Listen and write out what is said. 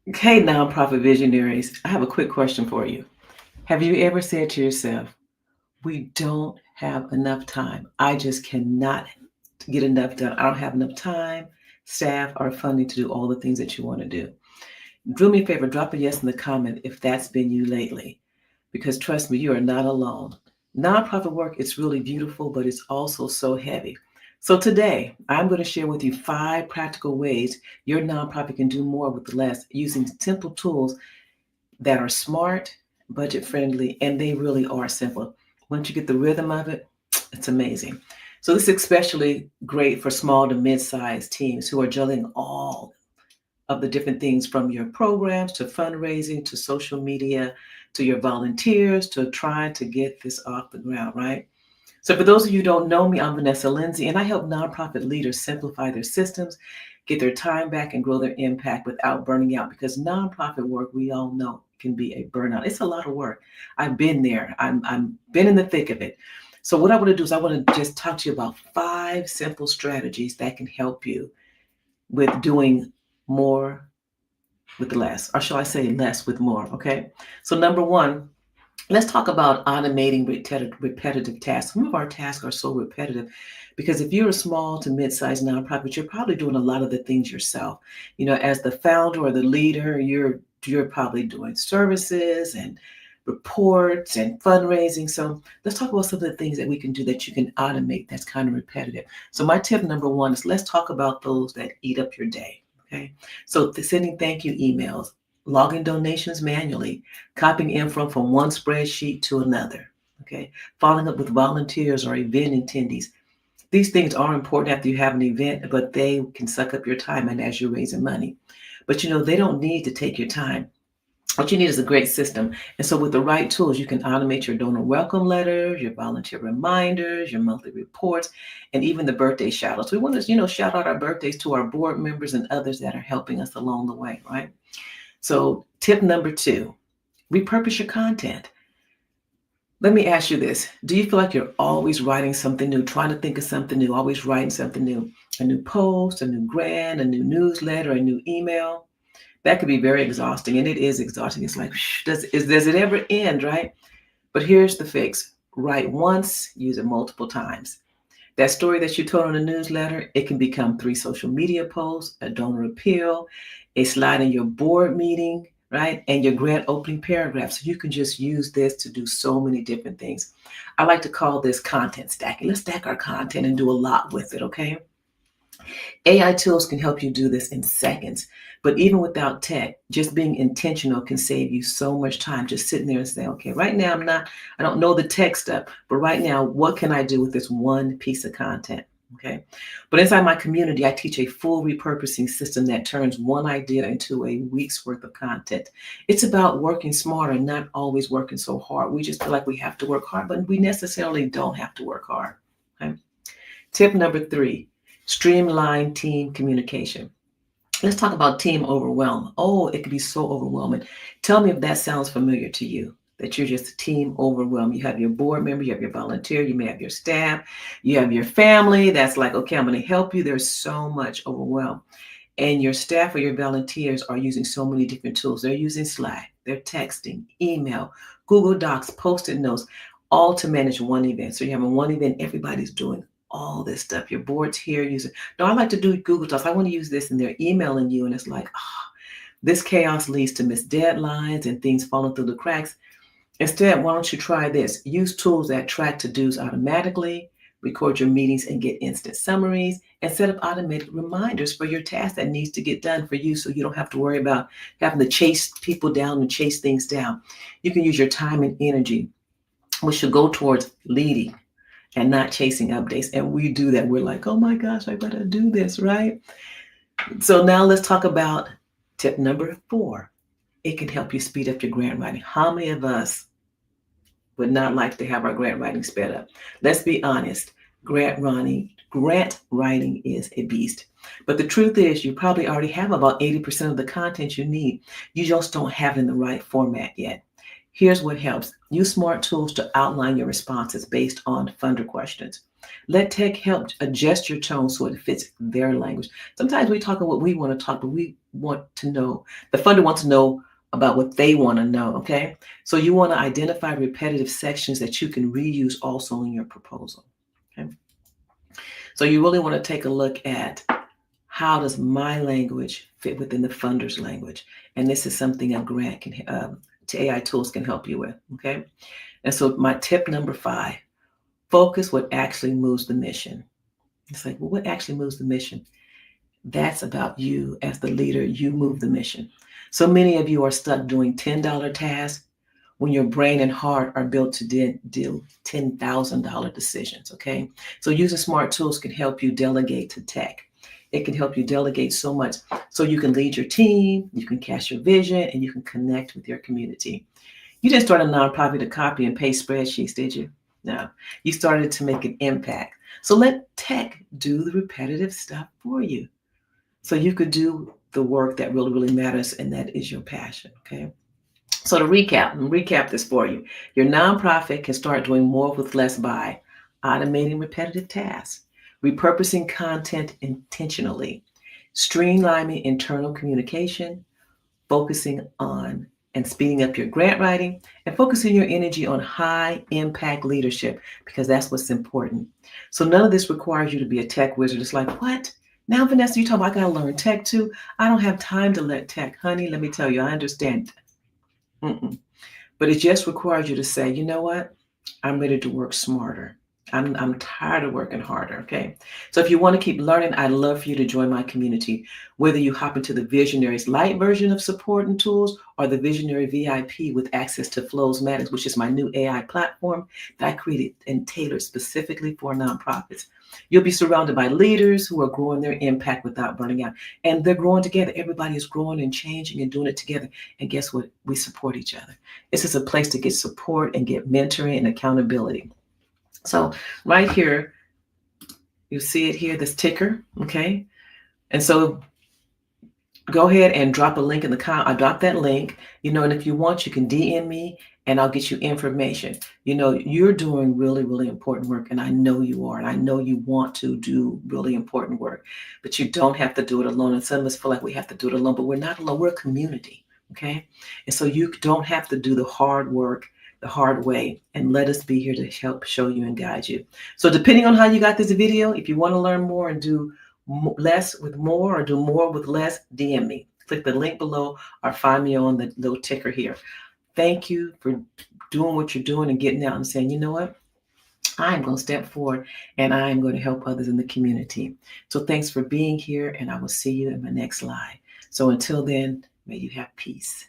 Hey, nonprofit visionaries, I have a quick question for you. Have you ever said to yourself, we don't have enough time? I just cannot get enough done. I don't have enough time, staff, or funding to do all the things that you want to do. Do me a favor, drop a yes in the comment if that's been you lately, because trust me, you are not alone. Nonprofit work is really beautiful, but it's also so heavy. So today, I'm going to share with you 5 practical ways your nonprofit can do more with less using simple tools that are smart, budget friendly, and they really are simple. Once you get the rhythm of it, it's amazing. So this is especially great for small to mid-sized teams who are juggling all of the different things from your programs to fundraising to social media to your volunteers to trying to get this off the ground, right? So, for those of you who don't know me, I'm Vanessa Lindsay, and I help nonprofit leaders simplify their systems, get their time back, and grow their impact without burning out. Because nonprofit work, we all know, can be a burnout. It's a lot of work. I've been there. I'm been in the thick of it. So, what I want to do is I want to just talk to you about 5 simple strategies that can help you with doing more with less, or shall I say, less with more. Okay. So, number one, let's talk about automating repetitive tasks. Some of our tasks are so repetitive because if you're a small to mid-sized nonprofit, you're probably doing a lot of the things yourself. As the founder or the leader, you're probably doing services and reports and fundraising. So let's talk about some of the things that we can do that you can automate that's kind of repetitive. So my tip number one is let's talk about those that eat up your day. Okay. So sending thank you emails, logging donations manually, copying info from one spreadsheet to another. Okay. Following up with volunteers or event attendees. These things are important after you have an event, but they can suck up your time and as you're raising money. But they don't need to take your time. What you need is a great system. And so with the right tools, you can automate your donor welcome letters, your volunteer reminders, your monthly reports, and even the birthday shout outs. We want to, shout out our birthdays to our board members and others that are helping us along the way, right? So tip number 2, repurpose your content. Let me ask you this. Do you feel like you're always writing something new, trying to think of something new, always writing something new? A new post, a new grant, a new newsletter, a new email? That could be very exhausting, and it is exhausting. It's like, does it ever end, right? But here's the fix. Write once, use it multiple times. That story that you told in a newsletter, it can become 3 social media posts, a donor appeal, a slide in your board meeting, right? And your grant opening paragraph. So you can just use this to do so many different things. I like to call this content stacking. Let's stack our content and do a lot with it, okay? AI tools can help you do this in seconds. But even without tech, just being intentional can save you so much time. Just sitting there and saying, okay, right now I don't know the tech stuff, but right now, what can I do with this one piece of content? Okay. But inside my community, I teach a full repurposing system that turns one idea into a week's worth of content. It's about working smarter, not always working so hard. We just feel like we have to work hard, but we necessarily don't have to work hard. Okay. Tip number 3, streamline team communication. Let's talk about team overwhelm. Oh, it can be so overwhelming. Tell me if that sounds familiar to you, that you're just a team overwhelmed. You have your board member, you have your volunteer, you may have your staff, you have your family that's like, okay, I'm going to help you. There's so much overwhelm. And your staff or your volunteers are using so many different tools. They're using Slack, they're texting, email, Google Docs, Post-it notes, all to manage one event. So you're having one event, everybody's doing all this stuff. Your board's here using, no, I like to do Google Docs. I want to use this, and they're emailing you, and it's like, this chaos leads to missed deadlines and things falling through the cracks. Instead, why don't you try this? Use tools that track to-dos automatically, record your meetings and get instant summaries, and set up automated reminders for your task that needs to get done for you so you don't have to worry about having to chase people down and chase things down. You can use your time and energy, which should go towards leading and not chasing updates. And we do that. We're like, oh my gosh, I gotta do this, right? So now let's talk about tip number 4. It can help you speed up your grant writing. How many of us would not like to have our grant writing sped up? Let's be honest. Grant writing is a beast. But the truth is, you probably already have about 80% of the content you need. You just don't have it in the right format yet. Here's what helps. Use smart tools to outline your responses based on funder questions. Let tech help adjust your tone so it fits their language. Sometimes we talk about what we want to talk, but we want to know, the funder wants to know about what they want to know, okay? So you want to identify repetitive sections that you can reuse also in your proposal, okay? So you really want to take a look at how does my language fit within the funder's language? And this is something a grant can, to AI tools can help you with, okay? And so my tip number 5, focus what actually moves the mission. It's like, well, what actually moves the mission? That's about you as the leader. You move the mission. So many of you are stuck doing $10 tasks when your brain and heart are built to deal $10,000 decisions, okay? So using smart tools can help you delegate to tech. It can help you delegate so much so you can lead your team, you can cast your vision, and you can connect with your community. You didn't start a nonprofit to copy and paste spreadsheets, did you? No, you started to make an impact. So let tech do the repetitive stuff for you so you could do the work that really, really matters, and that is your passion, okay? So to recap this for you. Your nonprofit can start doing more with less by automating repetitive tasks, repurposing content intentionally, streamlining internal communication, focusing on and speeding up your grant writing, and focusing your energy on high impact leadership, because that's what's important. So none of this requires you to be a tech wizard. It's like, what? Now, Vanessa, you talk about I gotta learn tech too. I don't have time to learn tech. Honey, let me tell you, I understand. Mm-mm. But it just requires you to say, you know what? I'm ready to work smarter. I'm tired of working harder. Okay. So if you want to keep learning, I'd love for you to join my community. Whether you hop into the Visionaries Light version of support and tools or the Visionary VIP with access to Flowsmatics, which is my new AI platform that I created and tailored specifically for nonprofits. You'll be surrounded by leaders who are growing their impact without burning out. And they're growing together. Everybody is growing and changing and doing it together. And guess what? We support each other. This is a place to get support and get mentoring and accountability. So right here, you see it here, this ticker, okay? And so go ahead and drop a link in the comment. I dropped that link, and if you want, you can DM me and I'll get you information. You're doing really, really important work, and I know you are, and I know you want to do really important work, but you don't have to do it alone. And some of us feel like we have to do it alone, but we're not alone. We're a community, okay? And so you don't have to do the hard work the hard way, and let us be here to help show you and guide you. So depending on how you got this video, if you want to learn more and do less with more or do more with less, DM me. Click the link below or find me on the little ticker here. Thank you for doing what you're doing and getting out and saying, you know what? I'm going to step forward and I'm going to help others in the community. So thanks for being here, and I will see you in my next live. So until then, may you have peace.